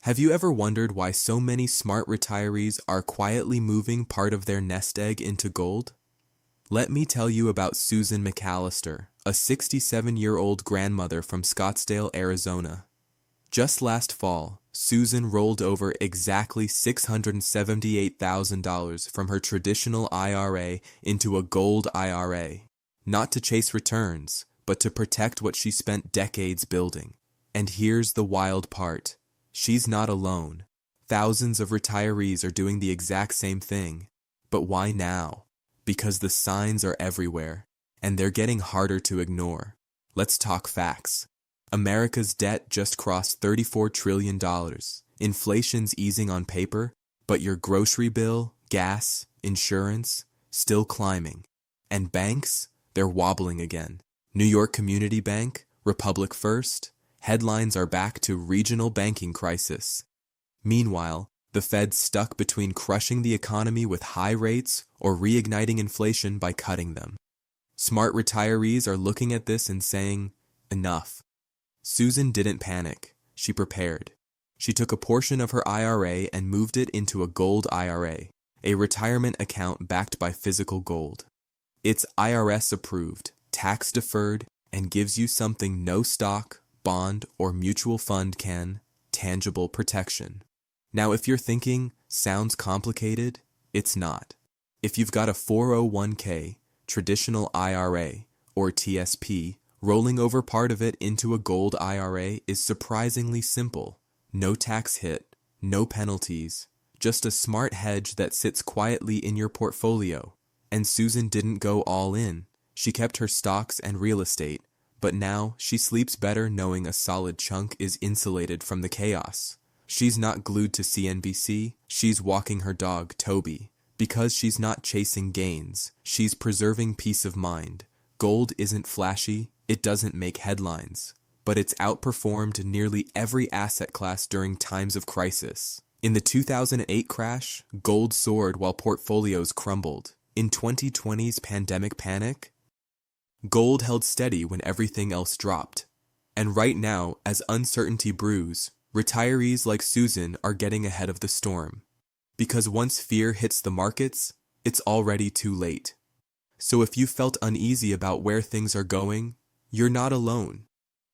Have you ever wondered why so many smart retirees are quietly moving part of their nest egg into gold? Let me tell you about Susan McAllister, a 67-year-old grandmother from Scottsdale, Arizona. Just last fall, Susan rolled over exactly $678,000 from her traditional IRA into a gold IRA, not to chase returns, but to protect what she spent decades building. And here's the wild part. She's not alone. Thousands of retirees are doing the exact same thing. But why now? Because the signs are everywhere, and they're getting harder to ignore. Let's talk facts. America's debt just crossed $34 trillion. Inflation's easing on paper, but your grocery bill, gas, insurance, still climbing. And banks, they're wobbling again. New York Community Bank, Republic First, headlines are back to regional banking crisis. Meanwhile, the Fed's stuck between crushing the economy with high rates or reigniting inflation by cutting them. Smart retirees are looking at this and saying, enough. Susan didn't panic. She prepared. She took a portion of her IRA and moved it into a gold IRA, a retirement account backed by physical gold. It's IRS approved, tax deferred, and gives you something no stock, bond, or mutual fund can, tangible protection. Now, if you're thinking, sounds complicated, it's not. If you've got a 401k, traditional IRA, or TSP, rolling over part of it into a gold IRA is surprisingly simple. No tax hit, no penalties, just a smart hedge that sits quietly in your portfolio. And Susan didn't go all in. She kept her stocks and real estate, but now she sleeps better knowing a solid chunk is insulated from the chaos. She's not glued to CNBC, she's walking her dog, Toby. Because she's not chasing gains, she's preserving peace of mind. Gold isn't flashy, it doesn't make headlines, but it's outperformed nearly every asset class during times of crisis. In the 2008 crash, gold soared while portfolios crumbled. In 2020's pandemic panic, gold held steady when everything else dropped. And right now, as uncertainty brews, retirees like Susan are getting ahead of the storm. Because once fear hits the markets, it's already too late. So if you felt uneasy about where things are going, you're not alone.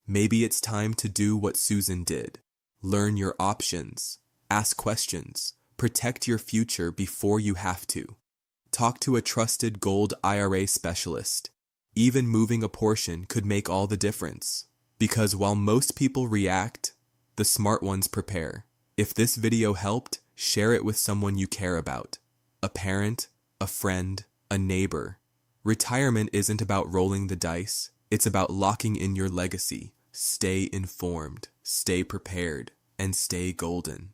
Maybe it's time to do what Susan did. Learn your options, ask questions, protect your future before you have to. Talk to a trusted gold IRA specialist. Even moving a portion could make all the difference. Because while most people react, the smart ones prepare. If this video helped, share it with someone you care about. A parent, a friend, a neighbor. Retirement isn't about rolling the dice. It's about locking in your legacy. Stay informed, stay prepared, and stay golden.